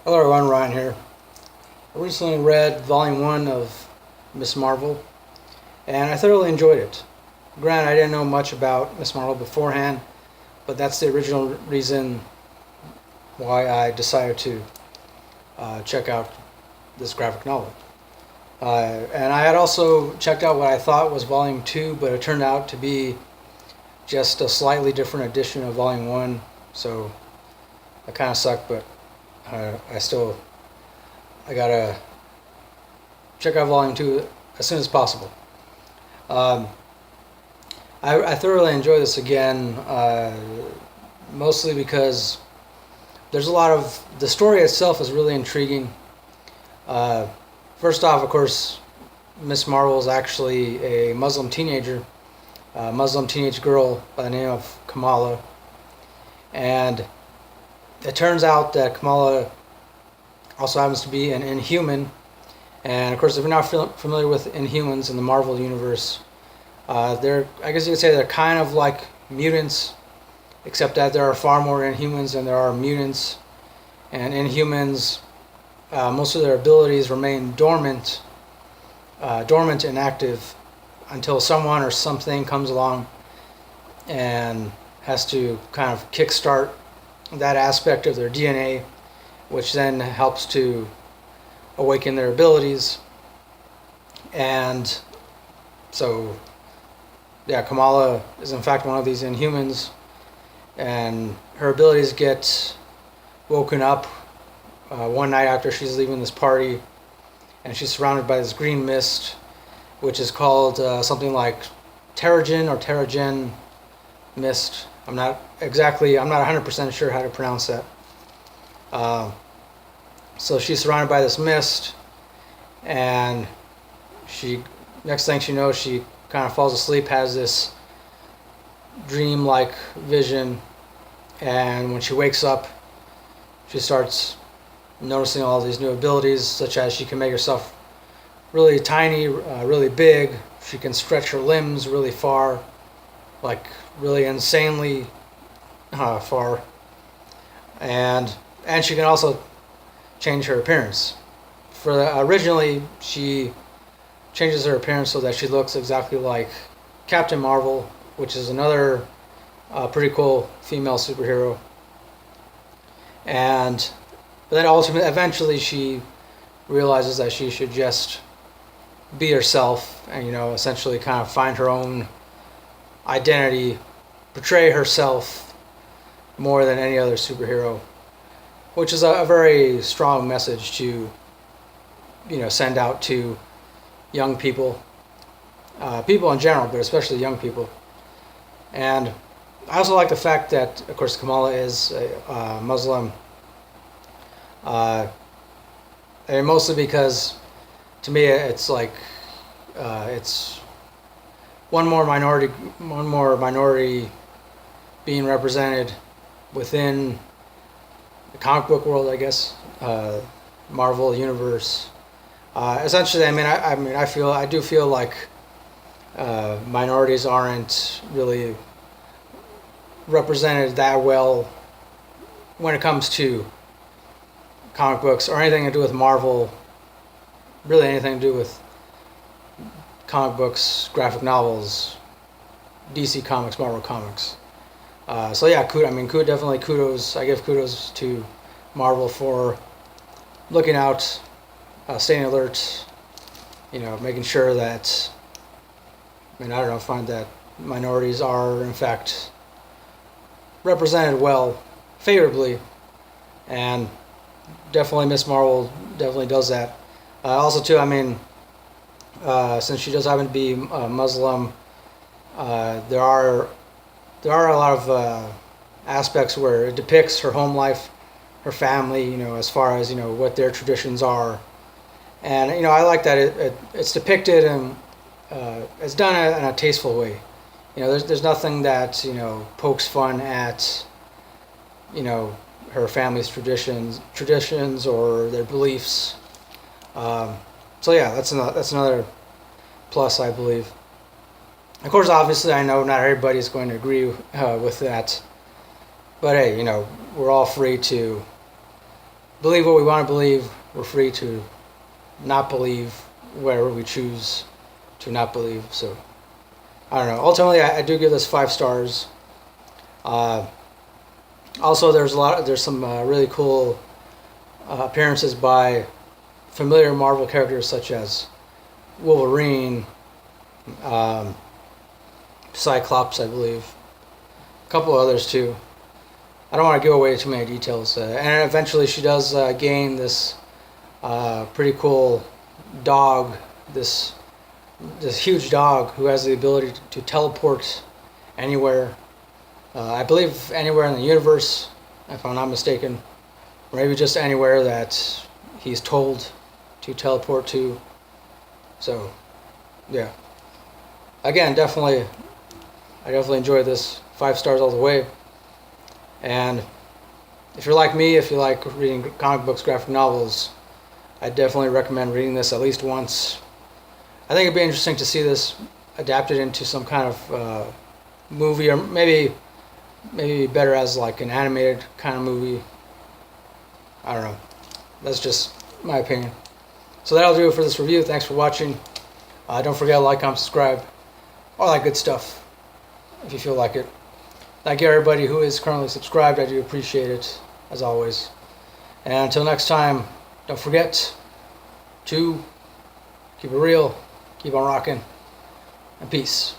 Hello everyone, Ryan here. I recently read Volume 1 of Miss Marvel, and I thoroughly enjoyed it. Granted, I didn't know much about Miss Marvel beforehand, but that's the original reason why I decided to check out this graphic novel. And I had also checked out what I thought was Volume 2, but it turned out to be just a slightly different edition of Volume 1, so that kind of sucked, but I gotta check out Volume 2 as soon as possible. I thoroughly enjoy this again, mostly because there's a lot of, the story itself is really intriguing. First off, of course, Miss Marvel is actually a Muslim teenager, a Muslim teenage girl by the name of Kamala, and it turns out that Kamala also happens to be an Inhuman. And of course, if you're not familiar with Inhumans in the Marvel universe, I guess you could say they're kind of like mutants, except that there are far more Inhumans than there are mutants. And Inhumans, most of their abilities remain dormant and inactive until someone or something comes along and has to kind of kickstart that aspect of their DNA, which then helps to awaken their abilities. And so, yeah, Kamala is in fact one of these Inhumans, and her abilities get woken up one night after she's leaving this party, and she's surrounded by this green mist, which is called something like Terrigen mist. I'm not 100% sure how to pronounce that. So she's surrounded by this mist, and next thing she knows, she kind of falls asleep, has this dream-like vision, and when she wakes up, she starts noticing all these new abilities, such as she can make herself really tiny, really big. She can stretch her limbs really far, like really insanely far, and she can also change her appearance. Originally, she changes her appearance so that she looks exactly like Captain Marvel, which is another pretty cool female superhero. But then eventually she realizes that she should just be herself and, essentially kind of find her own identity, portray herself more than any other superhero, which is a very strong message to, send out to young people, people in general, but especially young people. And I also like the fact that, of course, Kamala is a Muslim, and mostly because, to me, it's like it's one more minority being represented within the comic book world, I guess, Marvel universe. Essentially, I do feel like minorities aren't really represented that well when it comes to comic books or anything to do with Marvel. Really, anything to do with comic books, graphic novels, DC Comics, Marvel Comics. So yeah, definitely kudos. I give kudos to Marvel for looking out, staying alert, making sure that, find that minorities are in fact represented well, favorably, and definitely Miss Marvel definitely does that. Also too, since she does happen to be Muslim, there are a lot of aspects where it depicts her home life, her family, as far as, what their traditions are. And, I like that it's depicted and it's done in a tasteful way. There's nothing that, pokes fun at, her family's traditions or their beliefs. So yeah, that's another plus, I believe. Of course, obviously, I know not everybody's going to agree with that, but hey, we're all free to believe what we want to believe. We're free to not believe where we choose to not believe. So I don't know. Ultimately, I do give this 5 stars. Also, there's some really cool appearances by familiar Marvel characters such as Wolverine, Cyclops, I believe, a couple others too. I don't want to give away too many details. And eventually, she does gain this pretty cool dog, this huge dog who has the ability to teleport anywhere. I believe anywhere in the universe, if I'm not mistaken, or maybe just anywhere that he's told to teleport to. So, yeah. Again, I definitely enjoyed this. 5 stars all the way. And if you're like me, if you like reading comic books, graphic novels, I definitely recommend reading this at least once. I think it'd be interesting to see this adapted into some kind of movie, or maybe better as like an animated kind of movie. I don't know. That's just my opinion. So that'll do it for this review. Thanks for watching. Don't forget to like, comment, subscribe, all that good stuff if you feel like it. Thank you everybody who is currently subscribed. I do appreciate it, as always. And until next time, don't forget to keep it real, keep on rocking, and peace.